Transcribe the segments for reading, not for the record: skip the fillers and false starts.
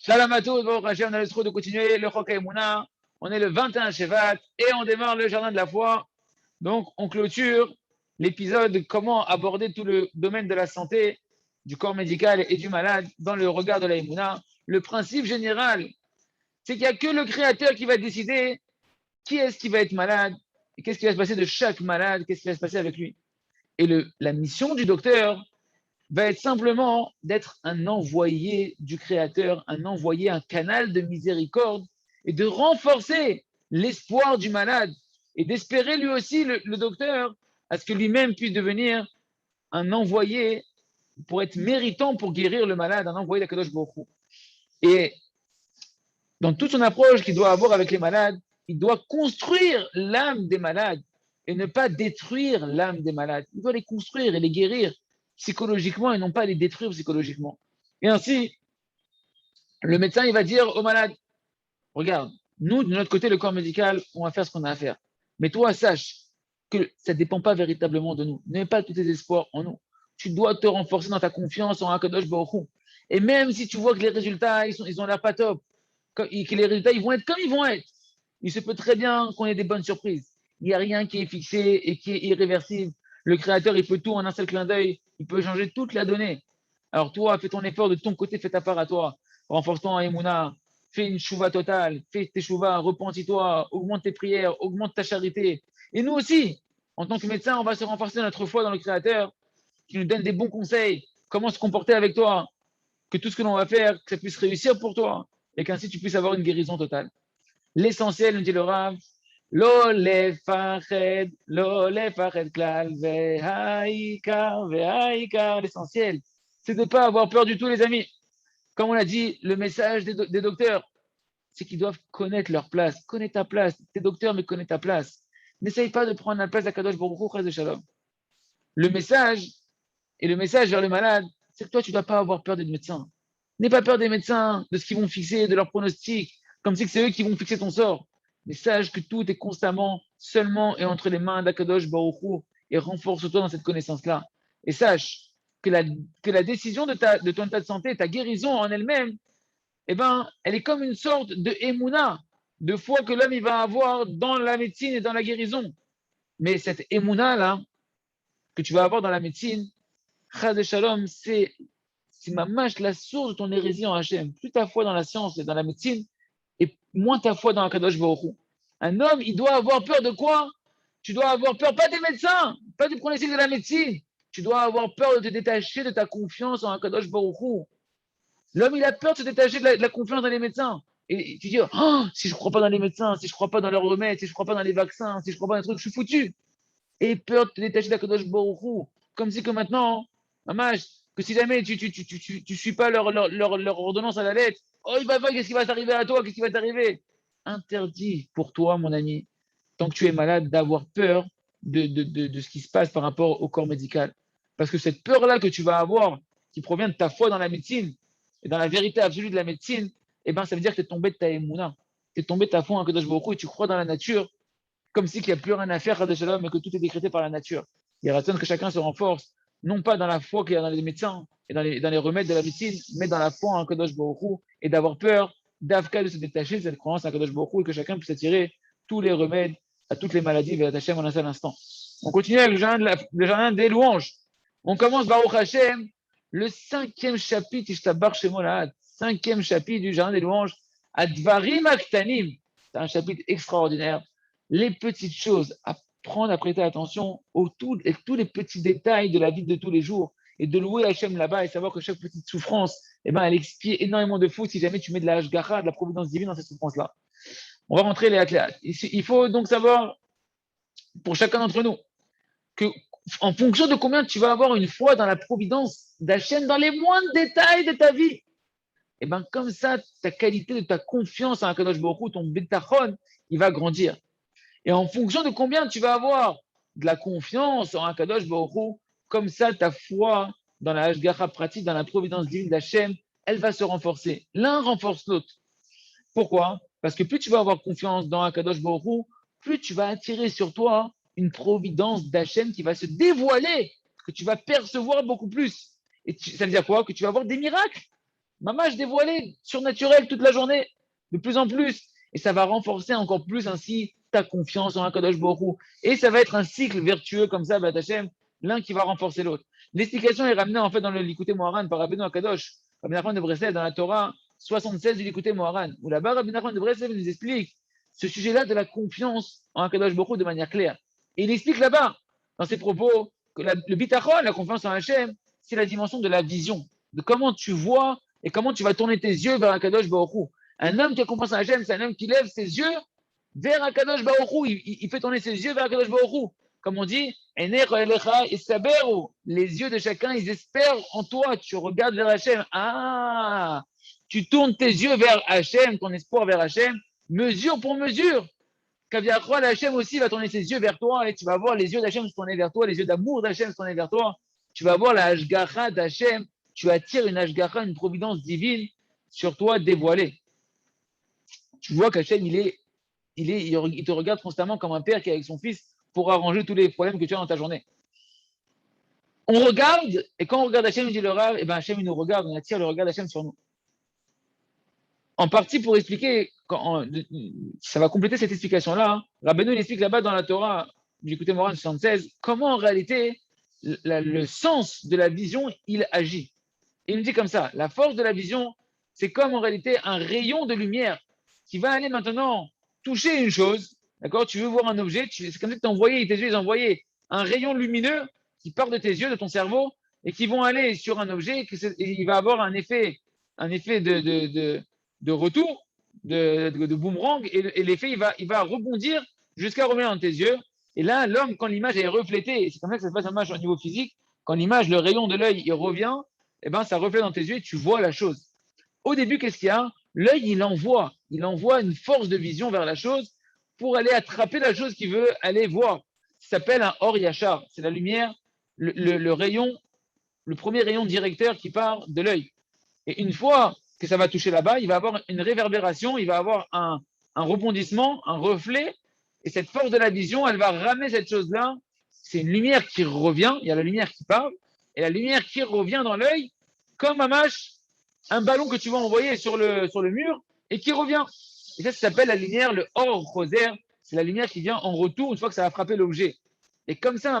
Shalom à tous, Baruch Hashem, on a le droit de continuer le Chok HaEmuna. On est le 21 Shevat et on démarre le jardin de la foi. Donc, on clôture l'épisode de comment aborder tout le domaine de la santé, du corps médical et du malade dans le regard de la Emouna. Le principe général, c'est qu'il n'y a que le Créateur qui va décider qui est-ce qui va être malade et qu'est-ce qui va se passer de chaque malade, qu'est-ce qui va se passer avec lui. Et la mission du docteur va être simplement d'être un envoyé du Créateur, un envoyé, un canal de miséricorde et de renforcer l'espoir du malade et d'espérer lui aussi, le docteur, à ce que lui-même puisse devenir un envoyé pour être méritant pour guérir le malade, un envoyé d'Akadosh Baruch Hu. Et dans toute son approche qu'il doit avoir avec les malades, il doit construire l'âme des malades et ne pas détruire l'âme des malades. Il doit les construire et les guérir psychologiquement et non pas les détruire psychologiquement. Et ainsi, le médecin, il va dire au malade, regarde, nous, de notre côté, le corps médical, on va faire ce qu'on a à faire. Mais toi, sache que ça ne dépend pas véritablement de nous. Ne mets pas tous tes espoirs en nous. Tu dois te renforcer dans ta confiance en Akadosh Baruch Hu. Et même si tu vois que les résultats, ils ont l'air pas top, que les résultats, ils vont être comme ils vont être, il se peut très bien qu'on ait des bonnes surprises. Il n'y a rien qui est fixé et qui est irréversible. Le Créateur, il peut tout en un seul clin d'œil. Il peut changer toute la donnée. Alors toi, fais ton effort de ton côté, fais ta part à toi. Renforce-toi en Emouna, fais une chouva totale, fais tes chouvas, repentis-toi, augmente tes prières, augmente ta charité. Et nous aussi, en tant que médecin, on va se renforcer notre foi dans le Créateur, qui nous donne des bons conseils, comment se comporter avec toi, que tout ce que l'on va faire, que ça puisse réussir pour toi, et qu'ainsi tu puisses avoir une guérison totale. L'essentiel, nous dit le Rav, lo lefached klal, vehaikar, l'essentiel, c'est de ne pas avoir peur du tout, les amis. Comme on l'a dit, le message des docteurs, c'est qu'ils doivent connaître leur place. Connais ta place. T'es docteur, mais connais ta place. N'essaye pas de prendre la place d'Akadosh Baruch Hu, Chas de Shalom. Le message, et le message vers le malade, c'est que toi, tu ne dois pas avoir peur des médecins. N'aie pas peur des médecins, de ce qu'ils vont fixer, de leurs pronostics, comme si c'est eux qui vont fixer ton sort. Mais sache que tout est constamment, seulement et entre les mains d'Akadosh Baruch Hu, et renforce-toi dans cette connaissance-là. Et sache que la décision de ton état de santé, ta guérison en elle-même, eh ben, elle est comme une sorte de émouna, de foi que l'homme il va avoir dans la médecine et dans la guérison. Mais cette émouna là que tu vas avoir dans la médecine, Chaz et Shalom, c'est mamash la source de ton hérésie en Hachem. Plus ta foi dans la science et dans la médecine, et moins ta foi dans Akadosh Baruch Hu. Un homme, il doit avoir peur de quoi? Tu dois avoir peur, pas des médecins, pas du pronostic de la médecine. Tu dois avoir peur de te détacher de ta confiance en Akadosh Baruch Hu. L'homme, il a peur de se détacher de la confiance dans les médecins. Et tu dis, oh, si je ne crois pas dans les médecins, si je ne crois pas dans leurs remèdes, si je ne crois pas dans les vaccins, si je ne crois pas dans les trucs, je suis foutu. Et peur de te détacher d'Akadosh Baruch Hu. Comme si que maintenant, mamage, que si jamais tu suis pas leur ordonnance à la lettre, oh, il va voir, qu'est-ce qui va t'arriver à toi, qu'est-ce qui va t'arriver? Interdit pour toi, mon ami, tant que tu es malade, d'avoir peur de ce qui se passe par rapport au corps médical. Parce que cette peur-là que tu vas avoir, qui provient de ta foi dans la médecine, et dans la vérité absolue de la médecine, eh ben, ça veut dire que tu es tombé de ta émouna. Tu es tombé de ta foi en Kadosh Baruch Hu et tu crois dans la nature, comme si il n'y a plus rien à faire, Kadosh Shalom, et que tout est décrété par la nature. Il raisonne que chacun se renforce, non pas dans la foi qu'il y a dans les médecins et dans les remèdes de la médecine, mais dans la foi en Kadosh Baruch Hu et d'avoir peur d'Avka de se détacher de cette croyance en Kadosh Baruch Hu et que chacun puisse attirer tous les remèdes à toutes les maladies vers Hachem en un seul instant. On continue avec le jardin des louanges. On commence Baruch Hashem, le 5e chapitre, Ishtabar Shemolahat, 5e chapitre du jardin des louanges, Advarim Aktanim. C'est un chapitre extraordinaire. Les petites choses, à prendre à prêter attention et tous les petits détails de la vie de tous les jours et de louer Hachem là-bas et savoir que chaque petite souffrance, eh ben, elle expie énormément de fautes si jamais tu mets de la hashgacha, de la providence divine dans cette souffrance-là. On va rentrer les athlètes. Il faut donc savoir, pour chacun d'entre nous, que en fonction de combien tu vas avoir une foi dans la providence d'Hachem dans les moindres détails de ta vie, et bien comme ça, ta qualité de ta confiance en Akadosh Baruch Hu, ton betachon, il va grandir. Et en fonction de combien tu vas avoir de la confiance en Akadosh Baruch Hu, comme ça, ta foi dans la Hashgacha pratique, dans la providence divine d'Hachem, elle va se renforcer. L'un renforce l'autre. Pourquoi? Parce que plus tu vas avoir confiance dans Akadosh Baruch Hu, plus tu vas attirer sur toi une providence d'Hachem qui va se dévoiler, que tu vas percevoir beaucoup plus. Et ça veut dire quoi? Que tu vas avoir des miracles. Mamash dévoilé, surnaturel toute la journée, de plus en plus. Et ça va renforcer encore plus ainsi ta confiance en Akadosh Baruch Hu. Et ça va être un cycle vertueux comme ça, Bat Hashem, l'un qui va renforcer l'autre. L'explication est ramenée en fait dans le Likutei Moharan par Rabbeinu Akadosh, Rabbi Nachman de Breslev, dans la Torah 76 du Likutei Moharan, où là-bas Rabbi Nachman de Breslev nous explique ce sujet-là de la confiance en Akadosh Baruch Hu de manière claire. Et il explique là-bas, dans ses propos, que le bitachon, la confiance en Hachem, c'est la dimension de la vision, de comment tu vois et comment tu vas tourner tes yeux vers Akadosh Baruch Hu. Un homme qui a confiance en Hachem, c'est un homme qui lève ses yeux vers Akadosh Baruch Hu. Il fait tourner ses yeux vers Akadosh Baruch Hu. Comme on dit, les yeux de chacun, ils espèrent en toi. Tu regardes vers Hachem. Ah, tu tournes tes yeux vers Hachem, ton espoir vers Hachem, mesure pour mesure. Kaviachol, Hachem aussi va tourner ses yeux vers toi et tu vas voir les yeux d'Hachem se tourner vers toi, les yeux d'amour d'Hachem se tourner vers toi. Tu vas voir la Hashgacha d'Hachem. Tu attires une Hashgacha, une providence divine sur toi dévoilée. Tu vois qu'Hachem, il te regarde constamment comme un père qui est avec son fils pour arranger tous les problèmes que tu as dans ta journée. On regarde, et quand on regarde Hachem, il dit le Rav, et ben Hachem, il nous regarde, on attire le regard d'Hachem sur nous. En partie pour expliquer, ça va compléter cette explication-là, hein. Rabbeinu, il explique là-bas dans la Torah, du côté Moran 76, comment en réalité le sens de la vision, il agit. Et il nous dit comme ça, la force de la vision, c'est comme en réalité un rayon de lumière qui va aller maintenant toucher une chose, d'accord? Tu veux voir un objet, c'est comme si tes yeux, ils envoyaient un rayon lumineux qui part de tes yeux, de ton cerveau, et qui vont aller sur un objet, et il va avoir un effet de retour, de boomerang, et l'effet, il va rebondir jusqu'à revenir dans tes yeux. Et là, l'homme, quand l'image est reflétée, c'est comme ça que ça se passe en image au niveau physique, quand l'image, le rayon de l'œil, il revient, eh ben, ça reflète dans tes yeux et tu vois la chose. Au début, qu'est-ce qu'il y a? L'œil, il envoie une force de vision vers la chose pour aller attraper la chose qu'il veut aller voir. Ça s'appelle un or yachar. C'est la lumière, le rayon, le premier rayon directeur qui part de l'œil. Et une fois que ça va toucher là-bas, il va avoir une réverbération, il va avoir un rebondissement, un reflet, et cette force de la vision, elle va ramener cette chose-là. C'est une lumière qui revient, il y a la lumière qui part, et la lumière qui revient dans l'œil, comme un ballon que tu vas envoyer sur le mur, et qui revient. Et ça s'appelle la lumière, le or roser, c'est la lumière qui vient en retour une fois que ça a frappé l'objet. Et comme ça,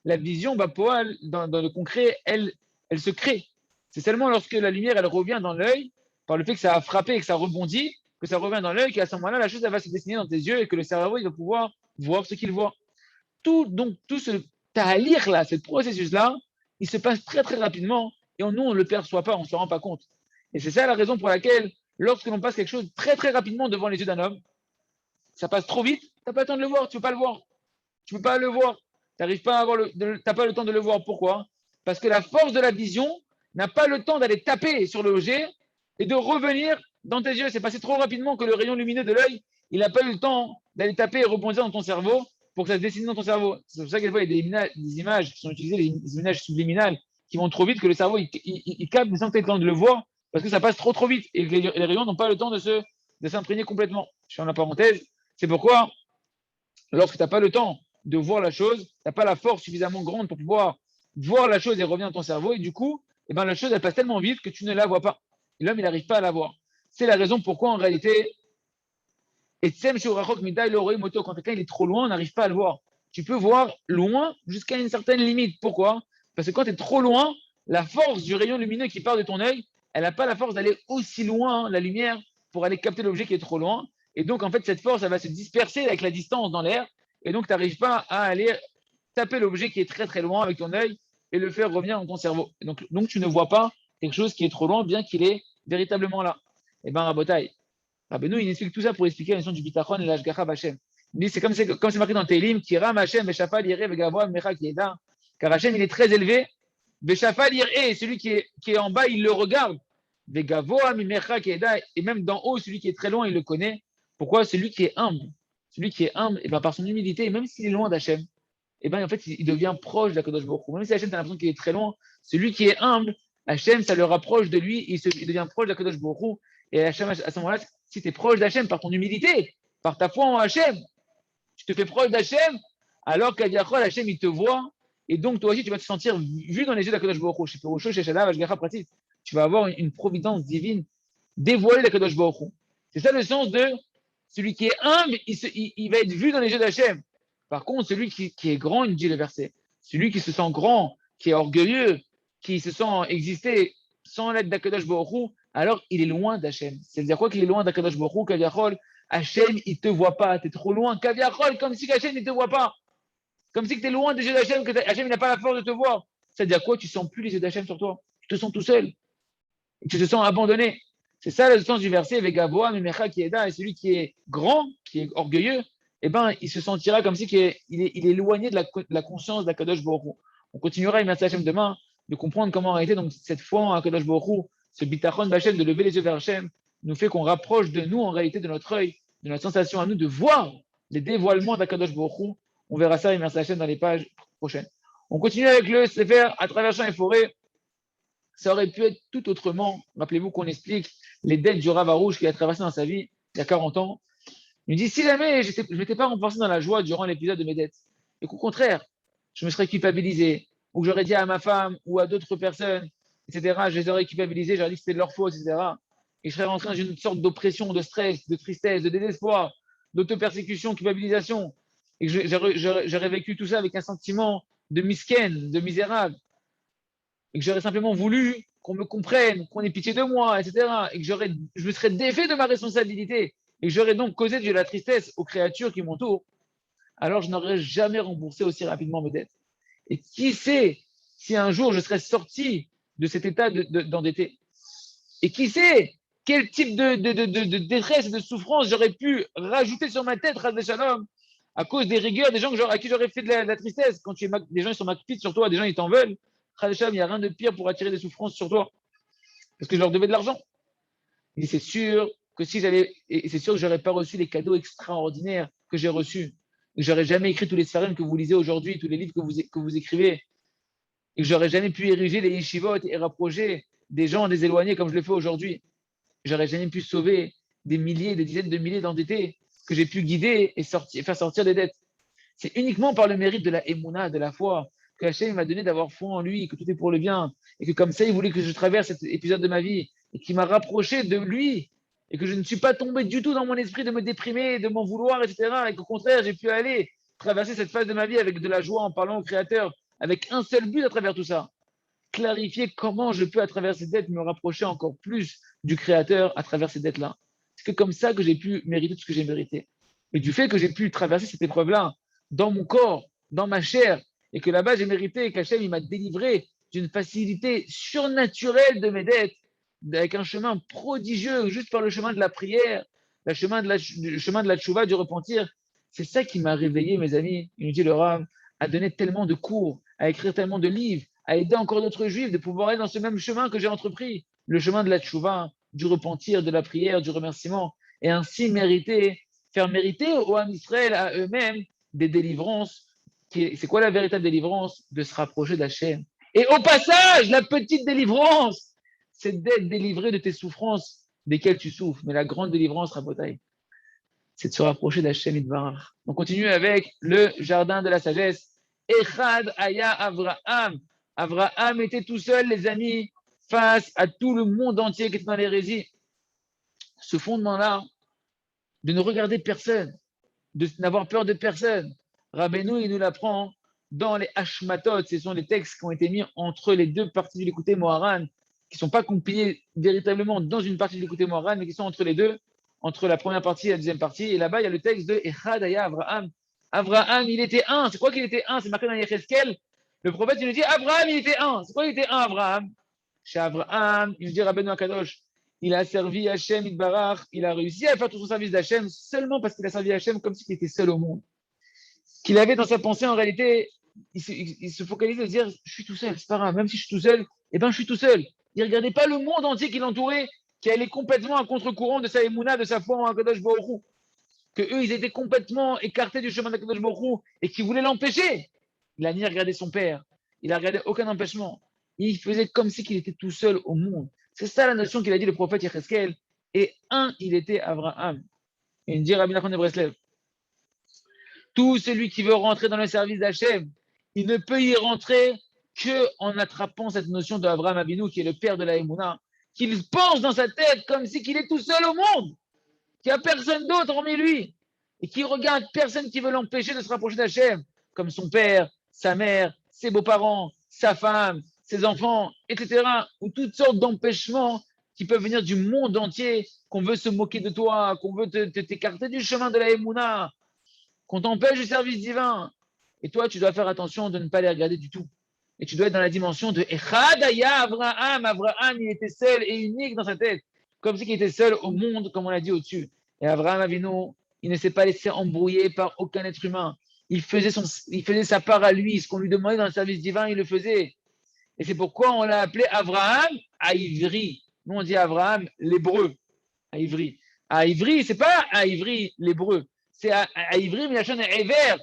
la vision, poal, dans le concret, elle se crée. C'est seulement lorsque la lumière, elle revient dans l'œil, par le fait que ça a frappé et que ça rebondit, que ça revient dans l'œil, qu'à ce moment-là, la chose, elle va se dessiner dans tes yeux et que le cerveau, il va pouvoir voir ce qu'il voit. Donc, tout ce tahalir-là, ce processus-là, il se passe très, très rapidement et nous, on ne le perçoit pas, on ne se rend pas compte. Et c'est ça la raison pour laquelle, lorsque l'on passe quelque chose très, très rapidement devant les yeux d'un homme, ça passe trop vite, tu n'as pas le temps de le voir, tu ne peux pas le voir. Tu ne peux pas le voir. Tu n'arrives pas à avoir t'as pas le temps de le voir. Pourquoi? Parce que la force de la vision n'a pas le temps d'aller taper sur l'objet et de revenir dans tes yeux. C'est passé trop rapidement que le rayon lumineux de l'œil, il n'a pas eu le temps d'aller taper et rebondir dans ton cerveau pour que ça se dessine dans ton cerveau. C'est pour ça qu'il y a des images qui sont utilisées, des images subliminales, qui vont trop vite que le cerveau, il capte sans que tu aies le temps de le voir parce que ça passe trop vite et que les rayons n'ont pas le temps de s'imprégner complètement. Je fais en la parenthèse. C'est pourquoi, lorsque tu n'as pas le temps de voir la chose, tu n'as pas la force suffisamment grande pour pouvoir voir la chose et revenir dans ton cerveau, et du coup, la chose, elle passe tellement vite que tu ne la vois pas. Et l'homme, il n'arrive pas à la voir. C'est la raison pourquoi, en réalité, quand quelqu'un est trop loin, on n'arrive pas à le voir. Tu peux voir loin jusqu'à une certaine limite. Pourquoi? Parce que quand tu es trop loin, la force du rayon lumineux qui part de ton œil, elle n'a pas la force d'aller aussi loin, la lumière, pour aller capter l'objet qui est trop loin. Et donc, en fait, cette force, elle va se disperser avec la distance dans l'air. Et donc, tu n'arrives pas à aller taper l'objet qui est très, très loin avec ton œil et le faire revenir dans ton cerveau. Et donc, tu ne vois pas quelque chose qui est trop loin, bien qu'il est véritablement là. Eh bien, Rabotai, Rabbeinu, il explique tout ça pour expliquer la notion du bitachon et l'ashgacha b'Hashem. Il dit, c'est comme c'est marqué dans Télim, Kiram Hashem, Veshafal Yireh, Vegavoa, Mecha Kieda. Car Hashem, il est très élevé. Veshafal Yireh, celui qui est en bas, il le regarde. Vegavoa, Mecha Kieda. Et même d'en haut, celui qui est très loin, il le connaît. Pourquoi? Celui qui est humble. Celui qui est humble, et ben, par son humilité, et même s'il est loin d'Hachem, et ben, en fait, il devient proche de la Kadosh Baruch Hu. Même si Hachem, tu as l'impression qu'il est très loin, celui qui est humble, Hachem, ça le rapproche de lui, il devient proche de la Kadosh Baruch Hu. Et Hachem, à ce moment-là, si tu es proche d'Hachem par ton humilité, par ta foi en Hachem, tu te fais proche d'Hachem, alors qu'Adiachol, Hachem, il te voit, et donc toi aussi, tu vas te sentir vu dans les yeux de la Kadosh Baruch Hu. tu vas avoir une providence divine dévoilée d'Akadosh Baruch Hu. C'est ça le sens de celui qui est humble, il va être vu dans les yeux d'Hachem. Par contre, celui qui est grand, il dit le verset, celui qui se sent grand, qui est orgueilleux, qui se sent exister sans l'aide d'Akadosh Baruch Hu, alors il est loin d'Hachem. C'est-à-dire quoi qu'il est loin d'Akadosh Baruch Hu, Kaviachol, Hachem, il ne te voit pas, tu es trop loin. Kaviachol, comme si Hachem, il ne te voit pas. Comme si tu es loin des yeux d'Hachem, que Hachem n'a pas la force de te voir. C'est-à-dire quoi? Tu ne sens plus les yeux d'Hachem sur toi. Tu te sens tout seul. Tu te sens abandonné. C'est ça le sens du verset, Vegavoa, Mimecha, Kieda, et celui qui est grand, qui est orgueilleux, eh ben, il se sentira comme si il est éloigné de la conscience d'Akadosh Baruch Hu. On continuera, il merci Hachem demain, de comprendre comment en réalité, donc, cette foi en Akadosh Baruch Hu, ce bitachon d'Hachem, de lever les yeux vers Hachem, nous fait qu'on rapproche de nous, en réalité, de notre œil, de notre sensation à nous, de voir les dévoilements d'Akadosh Baruch Hu. On verra ça, il merci Hachem, dans les pages prochaines. On continue avec le Sefer à travers champs et forêts. Ça aurait pu être tout autrement. Rappelez-vous qu'on explique les dettes du Rav Arouche qu'il a traversé dans sa vie il y a 40 ans. Il me dit, si jamais je ne m'étais pas renforcé dans la joie durant l'épisode de mes dettes, et qu'au contraire, je me serais culpabilisé, ou que j'aurais dit à ma femme ou à d'autres personnes, etc., je les aurais culpabilisés, j'aurais dit que c'était de leur faute, etc., et je serais rentré dans une sorte d'oppression, de stress, de tristesse, de désespoir, d'auto-persécution, culpabilisation, et que j'aurais vécu tout ça avec un sentiment de misken, de misérable, et que j'aurais simplement voulu qu'on me comprenne, qu'on ait pitié de moi, etc. Et que je me serais défait de ma responsabilité et que j'aurais donc causé de la tristesse aux créatures qui m'entourent, alors je n'aurais jamais remboursé aussi rapidement mes dettes. Et qui sait si un jour je serais sorti de cet état d'endetté. Et qui sait quel type de détresse et de souffrance j'aurais pu rajouter sur ma tête, Ras Shalom, à cause des rigueurs des gens à qui j'aurais fait de la tristesse. Quand des gens ils sont macpites sur toi, des gens ils t'en veulent, il n'y a rien de pire pour attirer des souffrances sur toi. Parce que je leur devais de l'argent. Et c'est sûr que si j'avais, et c'est sûr que j'aurais pas reçu les cadeaux extraordinaires que j'ai reçus. Que j'aurais jamais écrit tous les sfarim que vous lisez aujourd'hui, tous les livres que vous écrivez. Et que j'aurais jamais pu ériger les yeshivot et rapprocher des gens des éloignés comme je le fais aujourd'hui. J'aurais jamais pu sauver des milliers, des dizaines de milliers d'endettés que j'ai pu guider et faire sortir des dettes. C'est uniquement par le mérite de la émouna, de la foi, que Hachem m'a donné d'avoir foi en lui, que tout est pour le bien, et que comme ça, il voulait que je traverse cet épisode de ma vie, et qui m'a rapproché de lui, et que je ne suis pas tombé du tout dans mon esprit de me déprimer, de m'en vouloir, etc. Et qu'au contraire, j'ai pu aller traverser cette phase de ma vie avec de la joie en parlant au Créateur, avec un seul but à travers tout ça. Clarifier comment je peux, à travers ces dettes, me rapprocher encore plus du Créateur à travers ces dettes-là. C'est que comme ça que j'ai pu mériter tout ce que j'ai mérité. Et du fait que j'ai pu traverser cette épreuve-là dans mon corps, dans ma chair, et que là-bas j'ai mérité, et qu'Hachem il m'a délivré d'une facilité surnaturelle de mes dettes, avec un chemin prodigieux, juste par le chemin de la prière, le chemin de la tchouva, du repentir. C'est ça qui m'a réveillé, mes amis. Il nous dit le Rav, à donner tellement de cours, à écrire tellement de livres, à aider encore d'autres juifs de pouvoir aller dans ce même chemin que j'ai entrepris, le chemin de la tchouva, du repentir, de la prière, du remerciement, et ainsi faire mériter aux Ham Israël à eux-mêmes des délivrances. C'est quoi la véritable délivrance? De se rapprocher d'Hachem. Et au passage, la petite délivrance, c'est d'être délivré de tes souffrances desquelles tu souffres. Mais la grande délivrance, Rabotai, c'est de se rapprocher d'Hachem Idbarach. On continue avec le jardin de la sagesse. Echad Aya Avraham. Avraham était tout seul, les amis, face à tout le monde entier qui était dans l'hérésie. Ce fondement-là, de ne regarder personne, de n'avoir peur de personne. Rabbeinu, il nous l'apprend dans les Hashmatot. Ce sont les textes qui ont été mis entre les deux parties du Likutei Moharan, qui ne sont pas compilés véritablement dans une partie du Likutei Moharan, mais qui sont entre les deux, entre la première partie et la deuxième partie. Et là-bas, il y a le texte de Echad Aya Avraham. Avraham, il était un. C'est quoi qu'il était un? C'est marqué dans Yecheskel. Le prophète, il nous dit Abraham, il était un. C'est quoi il était un, Abraham? Chez Abraham, il nous dit Rabbeinu Akadosh, il a servi Hachem Idbarach, il a réussi à faire tout son service d'Hachem seulement parce qu'il a servi Hachem comme s'il était seul au monde. Qu'il avait dans sa pensée, en réalité, il se focalisait à se dire je suis tout seul, c'est pas grave, même si je suis tout seul, eh ben je suis tout seul. Il ne regardait pas le monde entier qui l'entourait, qui allait complètement à contre-courant de sa émouna, de sa foi en Akadosh Baruch Hu. Que eux, ils étaient complètement écartés du chemin d'Akadosh Baruch Hu et qui voulaient l'empêcher. Il n'a ni regardé son père, il n'a regardé aucun empêchement. Il faisait comme si qu'il était tout seul au monde. C'est ça la notion qu'il a dit le prophète Yecheskel. Et un, il était Abraham. Et il dit Rabbi Nachman de Breslev, tout celui qui veut rentrer dans le service d'Hachem, il ne peut y rentrer qu'en attrapant cette notion d'Abraham Avinu, qui est le père de la Emouna, qu'il pense dans sa tête comme si qu'il est tout seul au monde, qu'il n'y a personne d'autre hormis lui, et qu'il regarde personne qui veut l'empêcher de se rapprocher d'Hachem, comme son père, sa mère, ses beaux-parents, sa femme, ses enfants, etc. Ou toutes sortes d'empêchements qui peuvent venir du monde entier, qu'on veut se moquer de toi, qu'on veut t'écarter du chemin de la Emouna, qu'on t'empêche du service divin. Et toi, tu dois faire attention de ne pas les regarder du tout. Et tu dois être dans la dimension de Echadaya Abraham. Abraham, il était seul et unique dans sa tête, comme si il était seul au monde, comme on l'a dit au-dessus. Et Abraham Avinu, il ne s'est pas laissé embrouiller par aucun être humain. Il faisait sa part à lui. Ce qu'on lui demandait dans le service divin, il le faisait. Et c'est pourquoi on l'a appelé Abraham à Ivry. Nous, on dit Abraham l'hébreu, à Ivry. À Ivry, c'est pas à Ivry l'hébreu. C'est à Ivry, mais la chaîne est Ever,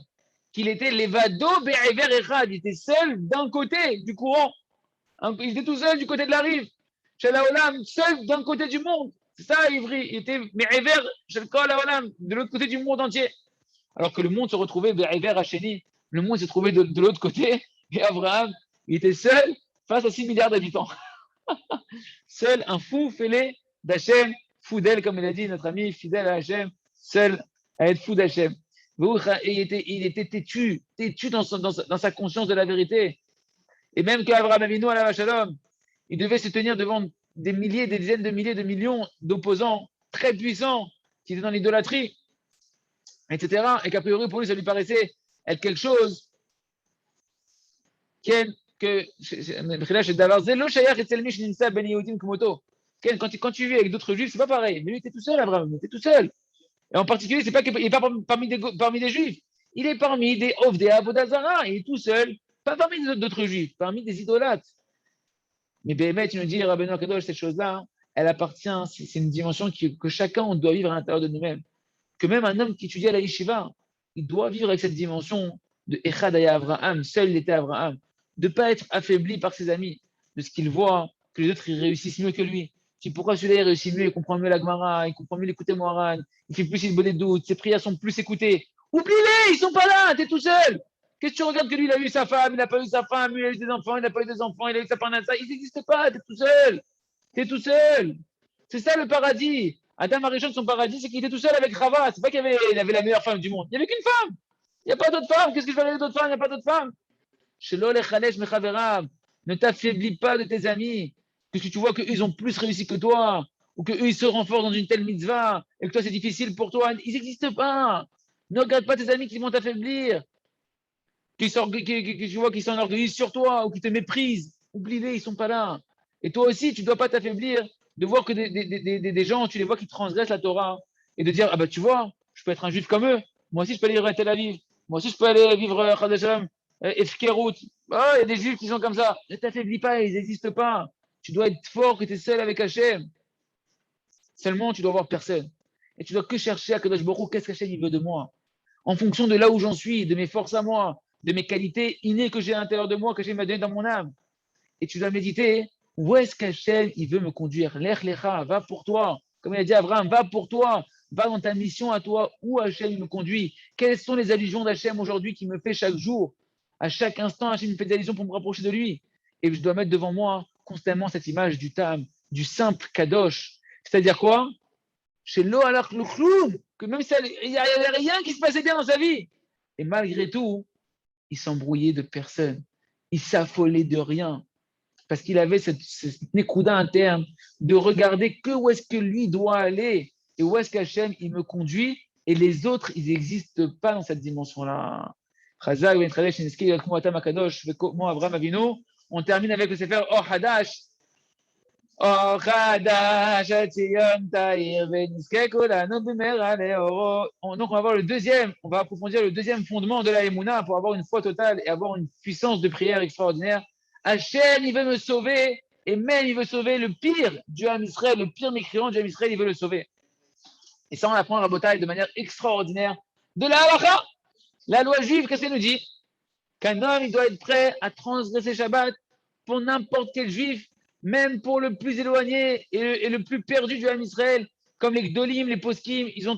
qu'il était Levado Be'ever Echad. Il était seul d'un côté du courant. Il était tout seul du côté de la rive. Shalaolam, seul d'un côté du monde. C'est ça, Ivry. Il était Be'ever, Shalaolam, de l'autre côté du monde entier. Alors que le monde se retrouvait Be'ever Hacheni. Le monde se trouvait de l'autre côté. Et Abraham, il était seul face à 6 milliards d'habitants. Seul un fou fêlé d'Hachem, fou d'elle, comme il a dit notre ami, fidèle à Hachem, seul à être fou d'Hachem. Il était têtu dans sa conscience de la vérité. Et même qu'Abraham Avinu, à Shalom, il devait se tenir devant des milliers, des dizaines de milliers de millions d'opposants très puissants qui étaient dans l'idolâtrie, etc. Et qu'a priori, pour lui, ça lui paraissait être quelque chose que quand tu vis avec d'autres juifs, c'est pas pareil. Mais lui, il était tout seul, Abraham, il était tout seul. Et en particulier, c'est pas qu'il n'est pas parmi des juifs. Il est parmi des Ovdei Avodazara. Il est tout seul, pas parmi d'autres juifs, parmi des idolâtres. Mais Béhémet, tu nous dis, Rabbeinu Akadosh, cette chose-là, elle appartient, c'est une dimension que chacun, on doit vivre à l'intérieur de nous-mêmes. Que même un homme qui étudie à la Yeshiva, il doit vivre avec cette dimension de Echadaya Abraham, seul il était Abraham, de ne pas être affaibli par ses amis, de ce qu'il voit, que les autres ils réussissent mieux que lui. C'est pourquoi celui-là il réussit mieux, il comprend mieux la Gemara, il comprend mieux l'écouter Moharan, il fait plus il des doutes, ses prières sont plus écoutées. Oublie-les, ils sont pas là, t'es tout seul. Qu'est-ce que tu regardes que lui, il a eu sa femme, il n'a pas eu sa femme, lui, il a eu des enfants, il n'a pas eu des enfants, il a eu sa parnassa, ils n'existent pas, t'es tout seul. T'es tout seul. C'est ça le paradis. Adam Arishon, son paradis, c'est qu'il était tout seul avec Rava. C'est pas qu'il avait la meilleure femme du monde. Il n'y avait qu'une femme. Il n'y a pas d'autres femmes. Qu'est-ce que je vais avec d'autres femmes? Il n'y a pas d'autres femmes. Ne t'affaiblis pas de tes amis. Parce que tu vois qu'eux, ils ont plus réussi que toi. Ou qu'eux, ils se renforcent dans une telle mitzvah. Et que toi, c'est difficile pour toi. Ils n'existent pas. Ne regarde pas tes amis qui vont t'affaiblir. Tu vois qu'ils s'enorgueillissent sur toi ou qui te méprisent. Oublie-les, ils ne sont pas là. Et toi aussi, tu ne dois pas t'affaiblir de voir que des gens, tu les vois qui transgressent la Torah et de dire, ah bah tu vois, je peux être un juif comme eux. Moi aussi, je peux aller vivre à Tel Aviv. Moi aussi, je peux aller vivre à Chadashalam, Efkerut. Ah, il y a des juifs qui sont comme ça. Ne t'affaiblis pas, ils n'existent pas. Tu dois être fort que tu es seul avec Hachem. Seulement, tu dois voir personne. Et tu dois que chercher à Kadosh Baruch Hu, qu'est-ce qu'Hachem il veut de moi. En fonction de là où j'en suis, de mes forces à moi, de mes qualités innées que j'ai à l'intérieur de moi, que Hachem m'a donné dans mon âme. Et tu dois méditer, où est-ce qu'Hachem il veut me conduire? Lech lecha, va pour toi. Comme il a dit à Abraham, va pour toi. Va dans ta mission à toi, où Hachem me conduit. Quelles sont les allusions d'Hachem aujourd'hui qui me fait chaque jour? À chaque instant, Hachem me fait des allusions pour me rapprocher de lui. Et je dois mettre devant moi constamment cette image du Tam, du simple Kadosh. C'est-à-dire quoi? Chez Lo alach lo kloum, que même s'il n'y avait rien qui se passait bien dans sa vie. Et malgré tout, il s'embrouillait de personne. Il s'affolait de rien. Parce qu'il avait cette nékouda interne de regarder que où est-ce que lui doit aller et où est-ce qu'Hachem il me conduit et les autres, ils n'existent pas dans cette dimension-là. On termine avec le Sefer Or Hadash. Donc on va voir le deuxième, on va approfondir le deuxième fondement de la Emouna pour avoir une foi totale et avoir une puissance de prière extraordinaire. Hachem, il veut me sauver, et même il veut sauver le pire du Ham Israël, le pire mécréant du Ham Israël, il veut le sauver. Et ça, on apprend à Rabotai de manière extraordinaire. De la halakha, la loi juive, qu'est-ce qu'elle nous dit? Qu'un homme, il doit être prêt à transgresser Shabbat pour n'importe quel juif, même pour le plus éloigné et le plus perdu du Ham Israël, comme les Gdolim, les Poskim, ils ont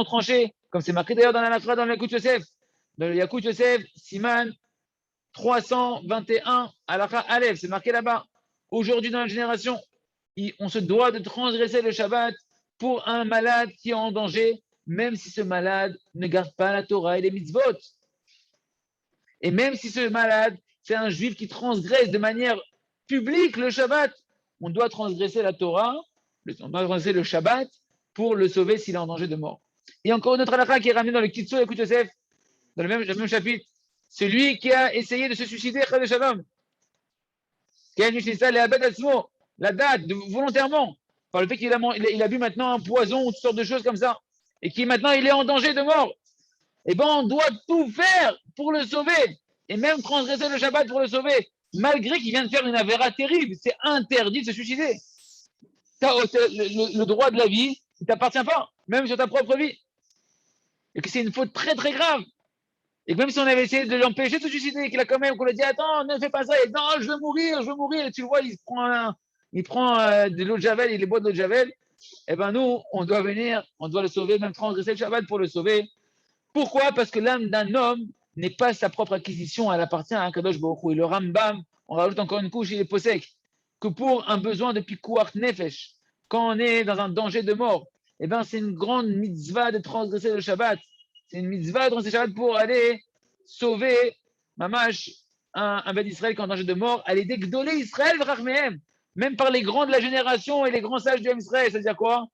tranché, comme c'est marqué d'ailleurs dans la Yakut Yosef. Dans le Yakut Yosef, Siman, 321, halakha Aleph, c'est marqué là-bas. Aujourd'hui, dans la génération, on se doit de transgresser le Shabbat pour un malade qui est en danger, même si ce malade ne garde pas la Torah et les mitzvot. Et même si ce malade, c'est un juif qui transgresse de manière publique le Shabbat, on doit transgresser la Torah, on doit transgresser le Shabbat pour le sauver s'il est en danger de mort. Et encore une autre halakha qui est ramenée dans le Kitzur Ekut Yosef, dans le même chapitre. Celui qui a essayé de se suicider, Chad Shalom, qui a la date, volontairement, par le fait qu'il a bu maintenant un poison ou toutes sortes de choses comme ça, et qui maintenant il est en danger de mort, eh bien on doit tout faire pour le sauver, et même transgresser le Shabbat pour le sauver, malgré qu'il vient de faire une avéra terrible. C'est interdit de se suicider. Le droit de la vie, il ne t'appartient pas, même sur ta propre vie. Et que c'est une faute très très grave. Et que même si on avait essayé de l'empêcher de se suicider, qu'il a quand même, qu'on lui a dit attends, ne fais pas ça, et non, je veux mourir, et tu le vois, il prend de l'eau de Javel, il boit de l'eau de Javel, et ben nous, on doit venir, on doit le sauver, même transgresser le Shabbat pour le sauver. Pourquoi? Parce que l'âme d'un homme n'est pas sa propre acquisition, elle appartient à un Kadosh Baruch Hu. Et le Rambam, on rajoute encore une couche, il est posek, que pour un besoin de pikuach nefesh, quand on est dans un danger de mort, eh ben c'est une grande mitzvah de transgresser le Shabbat. C'est une mitzvah de transgresser le Shabbat pour aller sauver, mamash, un bel Israël qui est en danger de mort, aller dégdoler Israël, même par les grands de la génération et les grands sages du Ham Israël. C'est-à-dire quoi?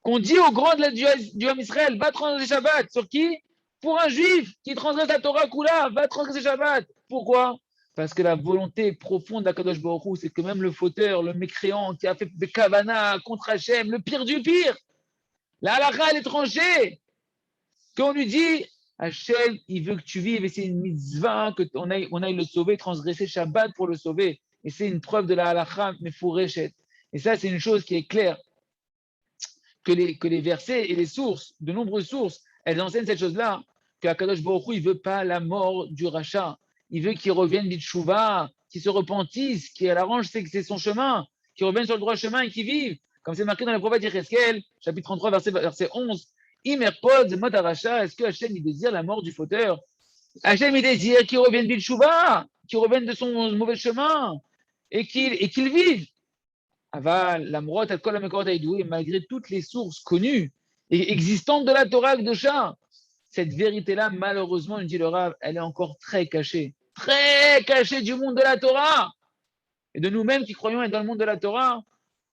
Qu'on dit aux grands du Ham Israël, va transgresser Shabbat. Sur qui? Pour un juif qui transgresse la Torah Kula, va transgresser Shabbat. Pourquoi? Parce que la volonté profonde d'Akadosh Baruch Hu, c'est que même le fauteur, le mécréant qui a fait Bekavana contre Hachem, le pire du pire, la halakha, elle est tranchée. Qu'on lui dit, Hachem, il veut que tu vives et c'est une mitzvah qu'on aille le sauver, transgresser Shabbat pour le sauver. Et c'est une preuve de la halakha, mais fourechet. Et ça, c'est une chose qui est claire. Que les versets et les sources, de nombreuses sources, elles enseignent cette chose-là, que Akadosh Baruch Hu, il veut pas la mort du rachat. Il veut qu'il revienne b'tchouva, qu'il se repentisse, qu'il arrange c'est son chemin, qu'il revienne sur le droit chemin et qu'il vive. Comme c'est marqué dans le prophète Yecheskel, chapitre 33, verset 11. Imerpod, mot aracha, est-ce que Hachem, il désire la mort du fauteur? Hachem, il désire qu'il revienne b'tchouva, qu'il revienne de son mauvais chemin et qu'il vive. Aval, la Morot, et malgré toutes les sources connues et existantes de la Torah Kedosha, cette vérité-là, malheureusement, nous dit le Rav, elle est encore très cachée du monde de la Torah. Et de nous-mêmes qui croyons être dans le monde de la Torah,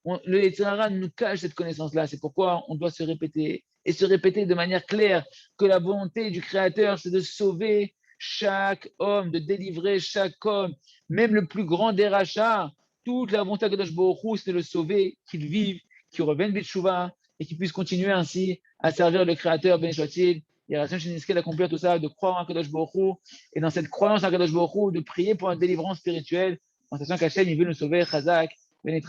le Yetzirah nous cache cette connaissance-là. C'est pourquoi on doit se répéter, et se répéter de manière claire, que la volonté du Créateur, c'est de sauver chaque homme, de délivrer chaque homme, même le plus grand des rachats. Toute la volonté de Kadosh Baruch Hu, c'est de le sauver, qu'il vive, qu'il revienne B'tchouva et qu'il puisse continuer ainsi à servir le Créateur, Ben soit-il. Et Rachem Sheniske d'accomplir tout ça, de croire en Kadosh Baruch Hu, et dans cette croyance en Kadosh Baruch Hu, de prier pour une délivrance spirituelle, en sachant qu'Hachem, il veut nous sauver, Chazak, Ben